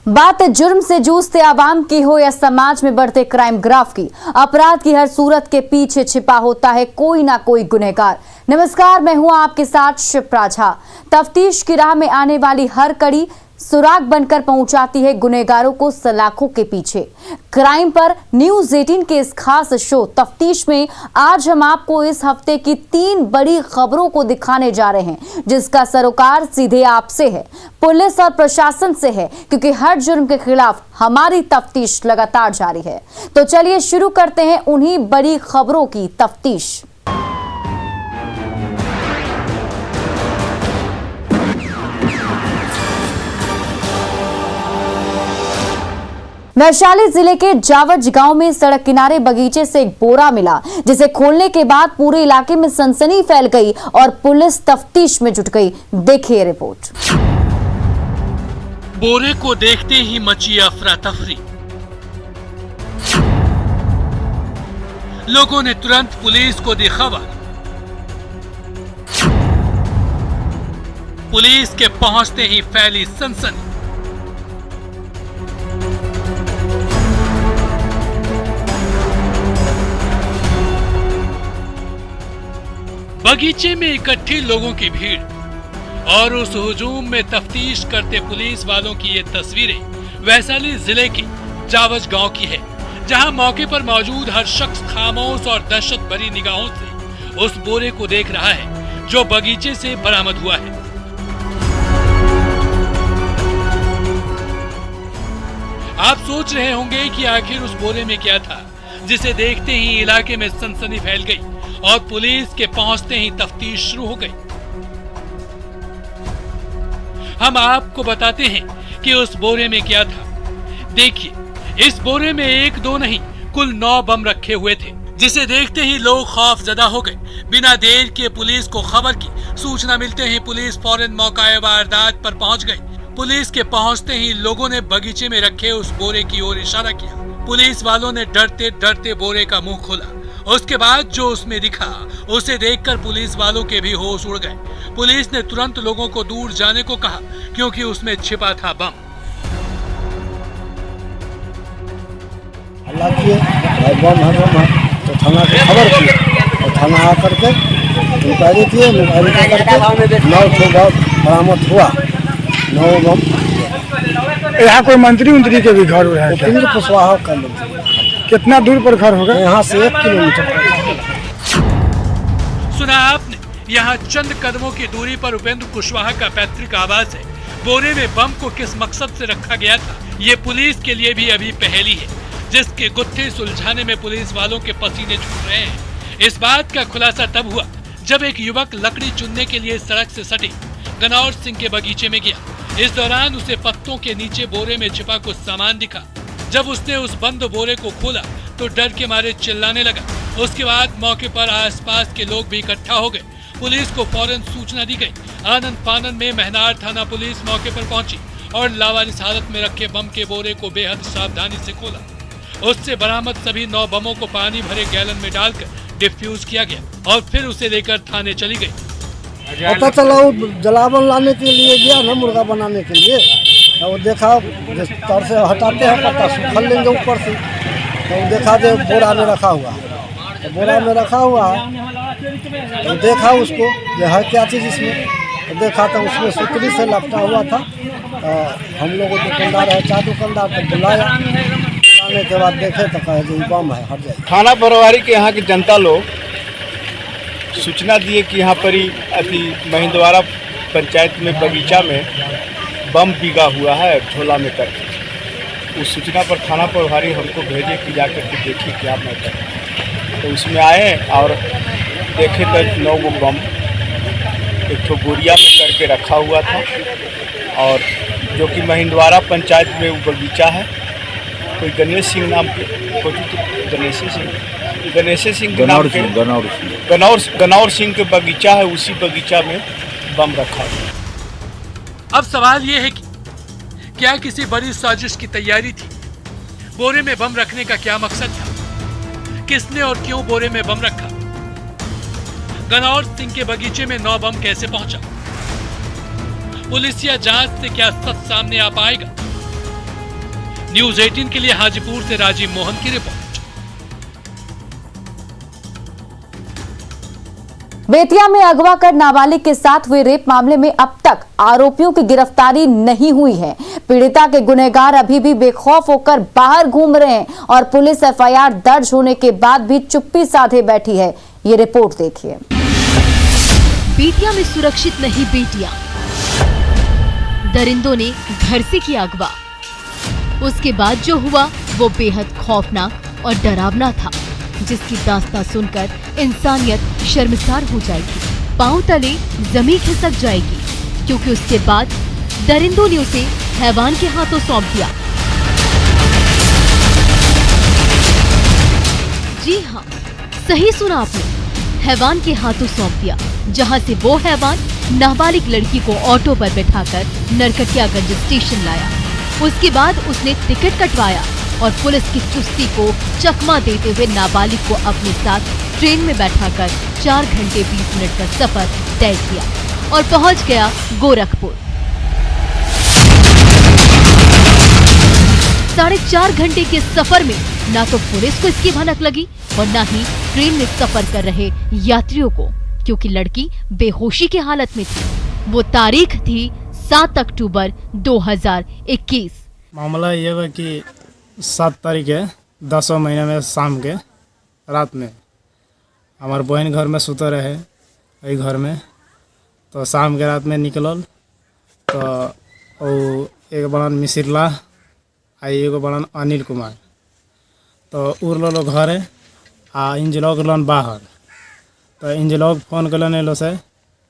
बात जुर्म से जूझते आवाम की हो या समाज में बढ़ते क्राइम ग्राफ की, अपराध की हर सूरत के पीछे छिपा होता है कोई ना कोई गुनहगार। नमस्कार, मैं हूं आपके साथ शिप्रा झा। तफ्तीश की राह में आने वाली हर कड़ी सुराग बनकर पहुंचाती है गुनहगारों को सलाखों के पीछे। क्राइम पर न्यूज 18 के इस खास शो तफ्तीश में आज हम आपको इस हफ्ते की 3 बड़ी खबरों को दिखाने जा रहे हैं, जिसका सरोकार सीधे आपसे है, पुलिस और प्रशासन से है, क्योंकि हर जुर्म के खिलाफ हमारी तफ्तीश लगातार जारी है। तो चलिए शुरू करते हैं उन्हीं बड़ी खबरों की तफ्तीश। वैशाली जिले के जावज गांव में सड़क किनारे बगीचे से एक बोरा मिला, जिसे खोलने के बाद पूरे इलाके में सनसनी फैल गई और पुलिस तफ्तीश में जुट गई। देखिए रिपोर्ट। बोरे को देखते ही मची अफरा तफरी। लोगों ने तुरंत पुलिस को दी खबर। पुलिस के पहुंचते ही फैली सनसनी। बगीचे में इकट्ठी लोगों की भीड़ और उस हुजूम में तफ्तीश करते पुलिस वालों की ये तस्वीरें वैशाली जिले के जावज गांव की है, जहां मौके पर मौजूद हर शख्स खामोश और दहशत भरी निगाहों से उस बोरे को देख रहा है जो बगीचे से बरामद हुआ है। आप सोच रहे होंगे कि आखिर उस बोरे में क्या था, जिसे देखते ही इलाके में सनसनी फैल गई और पुलिस के पहुंचते ही तफ्तीश शुरू हो गई। हम आपको बताते हैं कि उस बोरे में क्या था। देखिए, इस बोरे में 1 2 नहीं, कुल 9 बम रखे हुए थे, जिसे देखते ही लोग खौफजदा हो गए। बिना देर के पुलिस को खबर की सूचना मिलते ही पुलिस फौरन मौका वारदात पर पहुंच गई। पुलिस के पहुंचते ही लोगों ने बगीचे में रखे उस बोरे की ओर इशारा किया। पुलिस वालों ने डरते डरते बोरे का मुंह खोला। उसके बाद जो उसमें दिखा, उसे देखकर पुलिस वालों के भी होश उड़ गए। पुलिस ने तुरंत लोगों को दूर जाने को कहा, क्योंकि उसमें छिपा था बम। हल्ला किए, बम है, तो थाना को खबर किए और थाना आकर के इंक्वायरी किए। इंक्वायरी करके 9 बम बरामद हुआ। 9 बम। यहाँ कोई मंत्री के भी घर है? उपेंद्र कुशवाहा का मंत्री। कितना दूर पर घर होगा? यहाँ से 1 किलोमीटर। सुना आपने, यहाँ चंद कदमों की दूरी पर उपेंद्र कुशवाहा का पैतृक आवास है। बोरे में बम को किस मकसद से रखा गया था, ये पुलिस के लिए भी अभी पहेली है, जिसके गुत्थे सुलझाने में पुलिस वालों के पसीने छूट रहे हैं। इस बात का खुलासा तब हुआ जब एक युवक लकड़ी चुनने के लिए सड़क से सटे गनौर सिंह के बगीचे में गया। इस दौरान उसे पत्तों के नीचे बोरे में छिपा कुछ सामान दिखा। जब उसने उस बंद बोरे को खोला तो डर के मारे चिल्लाने लगा। उसके बाद मौके पर आसपास के लोग भी इकट्ठा हो गए। पुलिस को फौरन सूचना दी गई। आनंद फानन में महनार थाना पुलिस मौके पर पहुंची और लावारिस हालत में रखे बम के बोरे को बेहद सावधानी से खोला। उससे बरामद सभी 9 बमों को पानी भरे गैलन में डालकर डिफ्यूज किया गया और फिर उसे लेकर थाने चली गई। पता चला वो जलावन लाने के लिए गया ना, मुर्गा बनाने के लिए। वो देखा जिस तरह से हटाते हैं पत्ता सुखल लेंगे ऊपर से, तो देखा जो बोरा में रखा हुआ है। तो बोरा में रखा हुआ है तो देखा उसको ये है क्या चीज़ इसमें। तो देखा तो उसमें सुतरी से लपटा हुआ था। हम लोग दुकानदार है, चाय दुकानदार, तो बुलाया। बुलाने के बाद देखे तो कहे जो बम है, हट जाए। थाना प्रभारी के यहाँ की जनता लोग सूचना दिए कि यहाँ पर ही अति महिंदवारा पंचायत में बगीचा में बम बिगा हुआ है झोला में करके। उस सूचना पर थाना प्रभारी हमको भेजे कि जाकर के देखिए क्या मैटर है। तो उसमें आए और देखे तो 9 बम एक ठो बोरिया में करके रखा हुआ था। और जो कि महिंदवारा पंचायत में वो बगीचा है, कोई गणेश सिंह नाम के, गणेश सिंह गनौर सिंह के बगीचा है, उसी बगीचा में बम रखा है। अब सवाल ये है कि क्या किसी बड़ी साजिश की तैयारी थी? बोरे में बम रखने का क्या मकसद था? किसने और क्यों बोरे में बम रखा? गनौर सिंह के बगीचे में 9 बम कैसे पहुंचा? पुलिसिया जांच से क्या सच सामने आ पाएगा? न्यूज 18 के लिए हाजीपुर से राजीव मोहन की रिपोर्ट। बेतिया में अगवा कर नाबालिग के साथ हुए रेप मामले में अब तक आरोपियों की गिरफ्तारी नहीं हुई है। पीड़िता के गुनहगार अभी भी बेखौफ होकर बाहर घूम रहे हैं और पुलिस एफआईआर दर्ज होने के बाद भी चुप्पी साधे बैठी है। ये रिपोर्ट देखिए। बेतिया में सुरक्षित नहीं बेटियां, दरिंदों ने घर से किया अगवा। उसके बाद जो हुआ वो बेहद खौफनाक और डरावना था, जिसकी दास्तां सुनकर इंसानियत शर्मसार हो जाएगी, पांव तले जमीन खिसक जाएगी, क्योंकि उसके बाद दरिंदों ने उसे हैवान के हाथों सौंप दिया। जी हाँ, सही सुना आपने, हैवान के हाथों सौंप दिया, जहां से वो हैवान नाबालिग लड़की को ऑटो पर बैठाकर नरकटियागंज स्टेशन लाया। उसके बाद उसने टिकट कटवाया और पुलिस की चुस्ती को चकमा देते हुए नाबालिग को अपने साथ ट्रेन में बैठाकर 4 घंटे 20 मिनट का सफर तय किया और पहुंच गया गोरखपुर। 4.5 घंटे के सफर में ना तो पुलिस को इसकी भनक लगी और ना ही ट्रेन में सफर कर रहे यात्रियों को, क्योंकि लड़की बेहोशी की हालत में थी। वो तारीख थी 7 अक्टूबर 2021। मामला ये है कि 7 तारीख है 10वां महीने में शाम के रात में हमार बहन घर में सुते रहे वही घर में, तो शाम के रात में निकलल तो एक बड़न मिसिरला आ एगो बड़न अनिल कुमार, तो उड़ लो घर आ इंजलॉग लन बाहर, तो इंजलॉग फोन कलन एलो से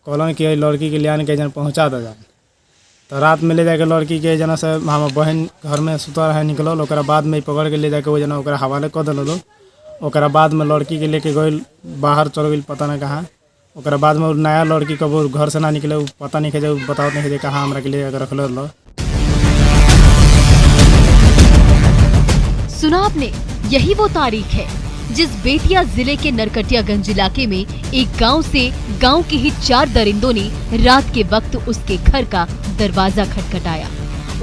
कहलन कि लड़की के लियान के जन पहुँचा दे जान। तो रात में ले जाके लड़की के जना से हमार बहन घर में सुता रहे निकलल, ओकरा बाद में पकड़ के ले जाके वो जना ओकरा हवाले कर दिल। ओकरा बाद में लड़की के लेके गई बाहर चल गई पता ना कहाँ। ओकरा बाद में नया लड़की कब घर से ना निकले पता नहीं है, बताओ नहीं है कहाँ हमरा के लिए रखल। सुना आपने, यही वो तारीख है जिस बेतिया जिले के नरकटियागंज इलाके में एक गांव से गांव के ही 4 दरिंदों ने रात के वक्त उसके घर का दरवाजा खटखटाया।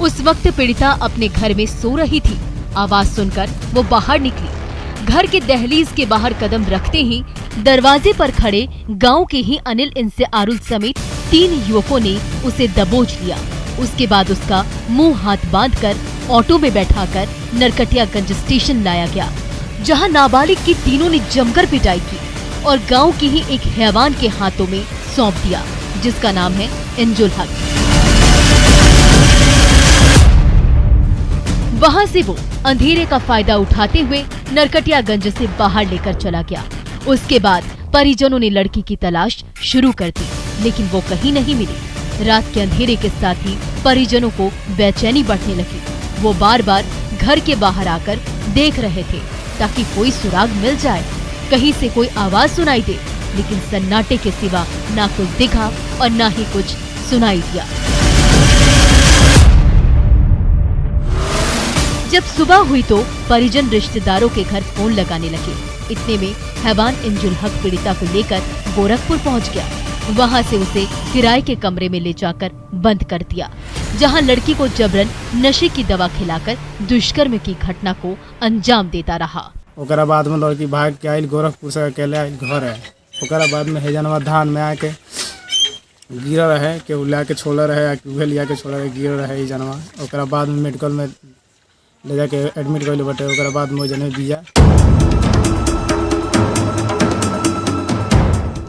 उस वक्त पीड़िता अपने घर में सो रही थी। आवाज सुनकर वो बाहर निकली। घर के दहलीज के बाहर कदम रखते ही दरवाजे पर खड़े गांव के ही अनिल इंसे आरुल समेत 3 युवकों ने उसे दबोच लिया। उसके बाद उसका मुंह हाथ बांधकर ऑटो में बैठाकर नरकटियागंज स्टेशन लाया गया, जहां नाबालिग की तीनों ने जमकर पिटाई की और गांव की ही एक हैवान के हाथों में सौंप दिया, जिसका नाम है इंजुल हक। वहां से वो अंधेरे का फायदा उठाते हुए नरकटियागंज से बाहर लेकर चला गया। उसके बाद परिजनों ने लड़की की तलाश शुरू कर दी, लेकिन वो कहीं नहीं मिली। रात के अंधेरे के साथ ही परिजनों को बेचैनी बढ़ने लगी। वो बार बार घर के बाहर आकर देख रहे थे ताकि कोई सुराग मिल जाए, कहीं से कोई आवाज सुनाई दे, लेकिन सन्नाटे के सिवा ना कुछ दिखा और ना ही कुछ सुनाई दिया। जब सुबह हुई तो परिजन रिश्तेदारों के घर फोन लगाने लगे। इतने में हैवान इंजुल हक पीड़िता को लेकर गोरखपुर पहुंच गया। वहां से उसे किराए के कमरे में ले जाकर बंद कर दिया, जहां लड़की को जबरन नशे की दवा खिलाकर दुष्कर्म की घटना को अंजाम देता रहा। ओकरा बाद में लड़की भाग के आयल गोरखपुर से अकेले आयल घर है। ओकरा बाद में हेजनवा धान में आके गिर रहे के लाके छोड़ रहे उहे लिया के छोड़ रहे गिर रहे जनवा। ओकरा बाद में मेडिकल में ले जाके एडमिट कर बटे। ओकरा बाद में जने बिया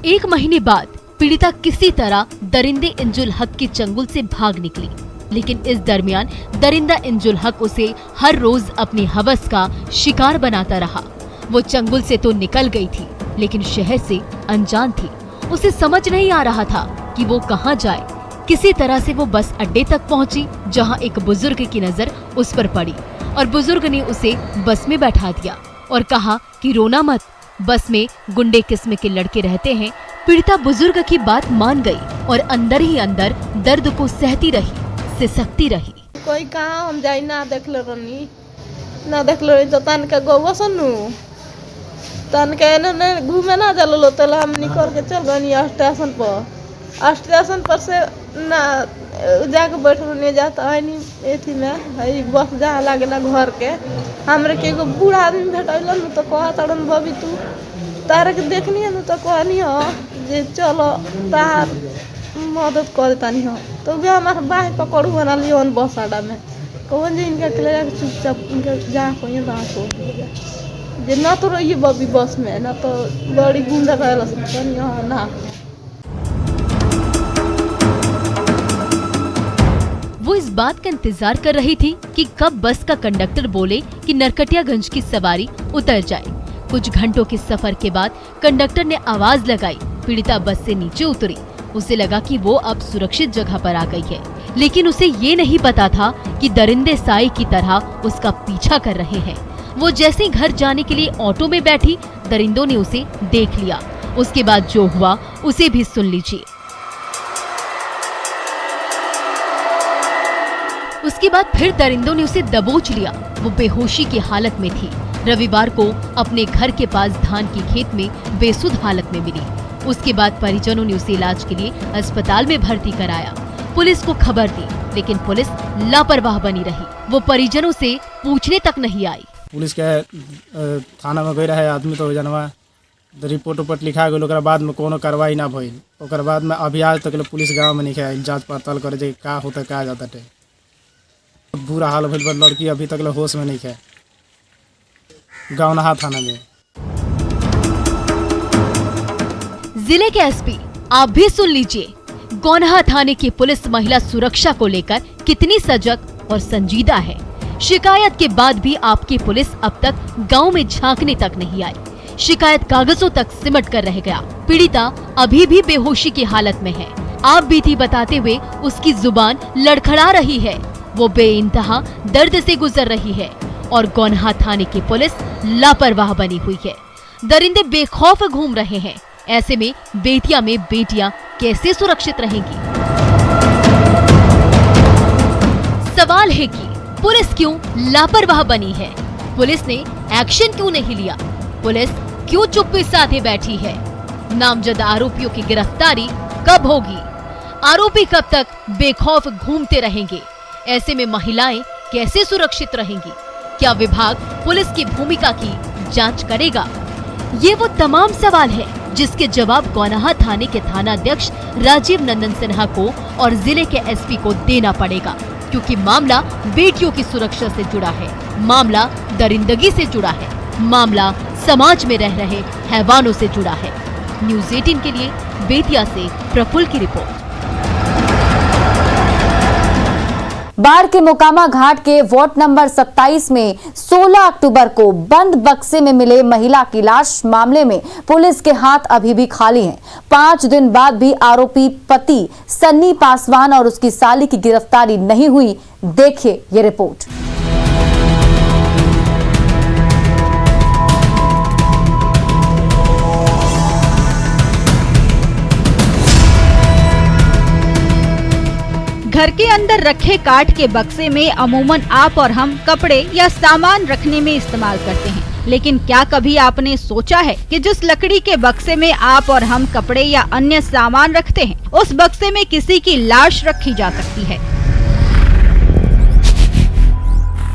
1 महीने बाद पीड़िता किसी तरह दरिंदे इंजुल हक के चंगुल से भाग निकली, लेकिन इस दरमियान दरिंदा इंजुल हक उसे हर रोज अपनी हवस का शिकार बनाता रहा। वो चंगुल से तो निकल गई थी, लेकिन शहर से अनजान थी। उसे समझ नहीं आ रहा था कि वो कहाँ जाए। किसी तरह से वो बस अड्डे तक पहुंची, जहां एक बुजुर्ग की नजर उस पर पड़ी और बुजुर्ग ने उसे बस में बैठा दिया और कहा कि रोना मत, बस में गुंडे किस्म के लड़के रहते हैं। पीड़िता बुजुर्ग की बात मान गई और अंदर ही अंदर दर्द को सहती रही, सिसकती रही। कोई कहाँ हम जाई ना देखले रहनी, ना देखले रही तो तन के गोवा सन्नू तन के ने घूमे ना चलो तो हम निकल के चल गनी स्टेशन पर। स्टेशन पर से ना जाके बैठने जाता है नहीं एथी में है बस जहाँ लागेला घर के हमरे के एगो बूढ़ा आदमी भेटल न तो कहा तड़न बबी तू तारा के देखनी है न तो कहनी हो जे चलो तार मदद कर देतानी हो तो भी हमारे बाह पकड़ू बना लियो बस अड्डा में कौन जे इनका ले जाके चुपचाप इनका जहाँ कोई वहाँ छोड़ दिया जे ना तो रहिए बबी बस में ना तो बड़ी गुंडा रहला कहनी हो ना। वो इस बात का इंतजार कर रही थी कि कब बस का कंडक्टर बोले कि नरकटियागंज की सवारी उतर जाए। कुछ घंटों के सफर के बाद कंडक्टर ने आवाज लगाई। पीड़िता बस से नीचे उतरी। उसे लगा कि वो अब सुरक्षित जगह पर आ गई है, लेकिन उसे ये नहीं पता था कि दरिंदे साई की तरह उसका पीछा कर रहे हैं। वो जैसे ही घर जाने के लिए ऑटो में बैठी, दरिंदों ने उसे देख लिया। उसके बाद जो हुआ उसे भी सुन लीजिए। उसके बाद फिर दरिंदों ने उसे दबोच लिया। वो बेहोशी की हालत में थी। रविवार को अपने घर के पास धान की खेत में बेसुध हालत में मिली। उसके बाद परिजनों ने उसे इलाज के लिए अस्पताल में भर्ती कराया। पुलिस को खबर दी, लेकिन पुलिस लापरवाह बनी रही। वो परिजनों से पूछने तक नहीं आई। पुलिस के थाना में गई रहे आदमी तो जनवा रिपोर्ट उपोर्ट लिखा गई। ओकरा बाद में कोनो कार्रवाई ना भइल। ओकर बाद में अभी आज तक पुलिस गाँव में नहीं आयल जाँच पड़ताल करे जे का होता का जाता टे। बुरा हाल भइल पर लड़की अभी तक होश में नहीं है। गौनहा थाना में। जिले के एसपी आप भी सुन लीजिए, गौनहा थाने की पुलिस महिला सुरक्षा को लेकर कितनी सजग और संजीदा है। शिकायत के बाद भी आपकी पुलिस अब तक गांव में झांकने तक नहीं आई। शिकायत कागजों तक सिमट कर रह गया। पीड़िता अभी भी बेहोशी की हालत में है। आप बीती बताते हुए उसकी जुबान लड़खड़ा रही है। वो बेइंतहा दर्द से गुजर रही है और गौनहा थाने की पुलिस लापरवाह बनी हुई है। दरिंदे बेखौफ घूम रहे हैं। ऐसे में बेतिया में बेटियां कैसे सुरक्षित रहेंगी? सवाल है कि पुलिस क्यों लापरवाह बनी है? पुलिस ने एक्शन क्यों नहीं लिया? पुलिस क्यों चुप्पी साधे बैठी है? नामजद आरोपियों की गिरफ्तारी कब होगी? आरोपी कब तक बेखौफ घूमते रहेंगे? ऐसे में महिलाएं कैसे सुरक्षित रहेंगी? क्या विभाग पुलिस की भूमिका की जांच करेगा? ये वो तमाम सवाल है जिसके जवाब गौनहा थाने के थानाध्यक्ष राजीव नंदन सिन्हा को और जिले के एसपी को देना पड़ेगा, क्योंकि मामला बेटियों की सुरक्षा से जुड़ा है। मामला दरिंदगी से जुड़ा है। मामला समाज में रह रहे हैवानों से जुड़ा है। न्यूज़ 18 के लिए बेतिया से प्रफुल्ल की रिपोर्ट। बाढ़ के मोकामा घाट के वार्ड नंबर 27 में 16 अक्टूबर को बंद बक्से में मिले महिला की लाश मामले में पुलिस के हाथ अभी भी खाली हैं। 5 दिन बाद भी आरोपी पति सन्नी पासवान और उसकी साली की गिरफ्तारी नहीं हुई। देखिए ये रिपोर्ट। घर के अंदर रखे काठ के बक्से में अमूमन आप और हम कपड़े या सामान रखने में इस्तेमाल करते हैं, लेकिन क्या कभी आपने सोचा है कि जिस लकड़ी के बक्से में आप और हम कपड़े या अन्य सामान रखते हैं, उस बक्से में किसी की लाश रखी जा सकती है।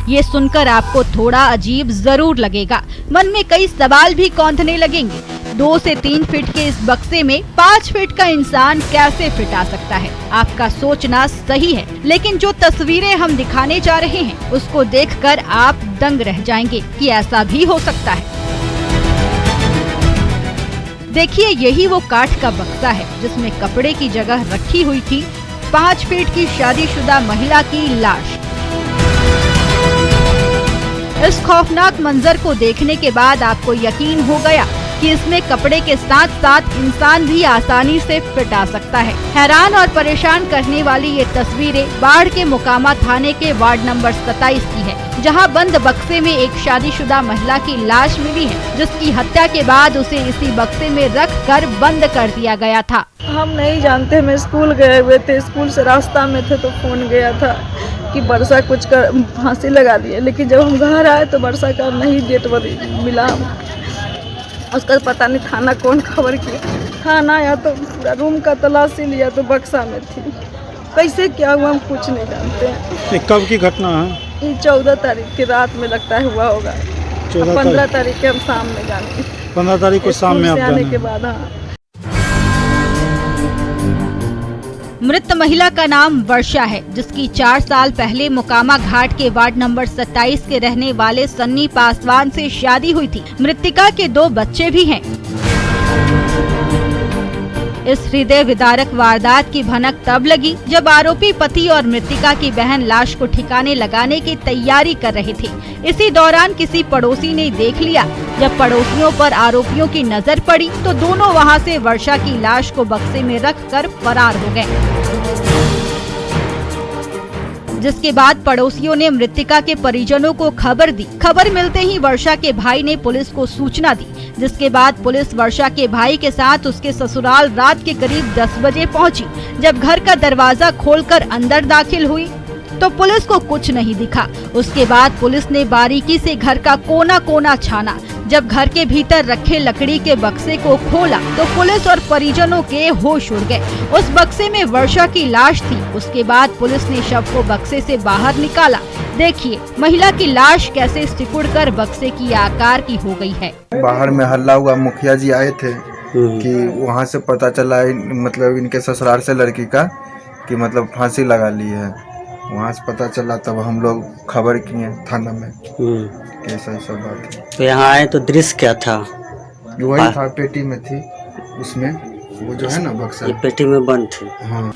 ये सुनकर आपको थोड़ा अजीब जरूर लगेगा। मन में कई सवाल भी कौंधने लगेंगे। 2 से 3 फीट के इस बक्से में 5 फीट का इंसान कैसे फिट आ सकता है? आपका सोचना सही है, लेकिन जो तस्वीरें हम दिखाने जा रहे हैं उसको देखकर आप दंग रह जाएंगे कि ऐसा भी हो सकता है। देखिए, यही वो काठ का बक्सा है जिसमें कपड़े की जगह रखी हुई थी 5 फीट की शादीशुदा महिला की लाश। इस खौफनाक मंजर को देखने के बाद आपको यकीन हो गया कि इसमें कपड़े के साथ साथ इंसान भी आसानी से फिट आ सकता है। हैरान और परेशान करने वाली ये तस्वीरें बाढ़ के मोकामा थाने के वार्ड नंबर 27 की है, जहां बंद बक्से में एक शादीशुदा महिला की लाश मिली है, जिसकी हत्या के बाद उसे इसी बक्से में रख कर बंद कर दिया गया था। हम नहीं जानते, मैं स्कूल गए हुए थे, स्कूल से रास्ता में थे तो फोन गया था कि वर्षा कुछ कर फांसी लगा दिए, लेकिन जब हम घर आए तो वर्षा का नहीं डेट मिला। उसका पता नहीं थाना कौन खबर किया। थाना आया तो पूरा रूम का तलाशी लिया तो बक्सा में थी। कैसे क्या हुआ हम कुछ नहीं जानते हैं। ये कब की घटना है? ये 14 तारीख की रात में लगता है हुआ होगा। 15 तारीख के हम शाम में जाने। 15 तारीख को शाम में आप आने के बाद। हाँ, मृत महिला का नाम वर्षा है, जिसकी 4 साल पहले मोकामा घाट के वार्ड नंबर 27 के रहने वाले सन्नी पासवान से शादी हुई थी। मृतका के 2 बच्चे भी हैं। इस हृदय विदारक वारदात की भनक तब लगी जब आरोपी पति और मृतका की बहन लाश को ठिकाने लगाने की तैयारी कर रहे थे। इसी दौरान किसी पड़ोसी ने देख लिया। जब पड़ोसियों पर आरोपियों की नजर पड़ी तो दोनों वहां से वर्षा की लाश को बक्से में रखकर फरार हो गए। जिसके बाद पड़ोसियों ने मृतका के परिजनों को खबर दी। खबर मिलते ही वर्षा के भाई ने पुलिस को सूचना दी, जिसके बाद पुलिस वर्षा के भाई के साथ उसके ससुराल रात के करीब 10 बजे पहुंची। जब घर का दरवाजा खोलकर अंदर दाखिल हुई तो पुलिस को कुछ नहीं दिखा। उसके बाद पुलिस ने बारीकी से घर का कोना कोना छाना। जब घर के भीतर रखे लकड़ी के बक्से को खोला तो पुलिस और परिजनों के होश उड़ गए। उस बक्से में वर्षा की लाश थी। उसके बाद पुलिस ने शव को बक्से से बाहर निकाला। देखिए महिला की लाश कैसे सिकुड़कर बक्से की आकार की हो गई है। बाहर में हल्ला हुआ, मुखिया जी आए थे कि वहाँ से पता चला मतलब इनके ससुराल से लड़की का कि मतलब फांसी लगा ली है। वहाँ से पता चला तब हम लोग खबर किए थाना में। ऐसा सब बात है। तो यहाँ आए तो दृश्य क्या था? वही था, पेटी में थी, उसमें वो जो है ना बक्सा, ये पेटी में बंद थी। हाँ।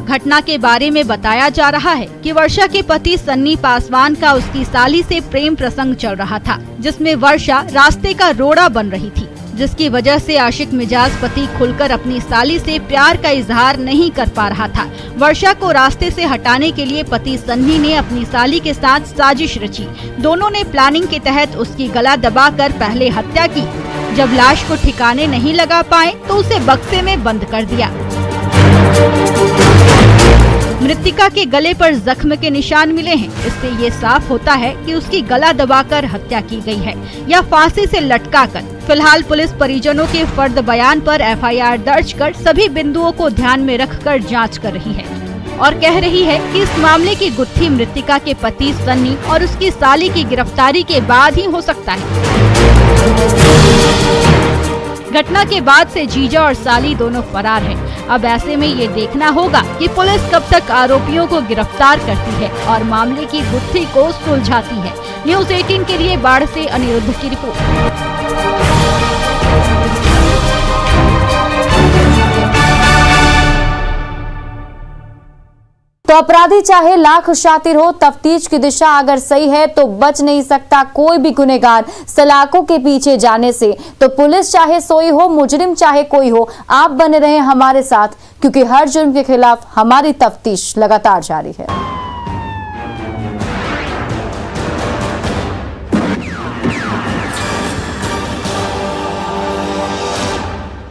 घटना के बारे में बताया जा रहा है कि वर्षा के पति सन्नी पासवान का उसकी साली से प्रेम प्रसंग चल रहा था, जिसमें वर्षा रास्ते का रोड़ा बन रही थी, जिसकी वजह से आशिक मिजाज पति खुलकर अपनी साली से प्यार का इजहार नहीं कर पा रहा था। वर्षा को रास्ते से हटाने के लिए पति सन्नी ने अपनी साली के साथ साजिश रची। दोनों ने प्लानिंग के तहत उसकी गला दबाकर पहले हत्या की। जब लाश को ठिकाने नहीं लगा पाए तो उसे बक्से में बंद कर दिया। मृतका के गले पर जख्म के निशान मिले हैं। इससे ये साफ होता है कि उसकी गला दबाकर हत्या की गई है या फांसी से लटकाकर। फिलहाल पुलिस परिजनों के फर्द बयान पर एफआईआर दर्ज कर सभी बिंदुओं को ध्यान में रखकर जांच कर रही है और कह रही है कि इस मामले की गुत्थी मृतका के पति सन्नी और उसकी साली की गिरफ्तारी के बाद ही हो सकता है। घटना के बाद से जीजा और साली दोनों फरार हैं। अब ऐसे में ये देखना होगा कि पुलिस कब तक आरोपियों को गिरफ्तार करती है और मामले की गुत्थी को सुलझाती है। न्यूज़ 18 के लिए बाढ़ से अनिरुद्ध की रिपोर्ट। तो अपराधी चाहे लाख शातिर हो, तफ्तीश की दिशा अगर सही है तो बच नहीं सकता कोई भी गुनहगार सलाखों के पीछे जाने से। तो पुलिस चाहे सोई हो, मुजरिम चाहे कोई हो, आप बने रहें हमारे साथ, क्योंकि हर जुर्म के खिलाफ हमारी तफ्तीश लगातार जारी है।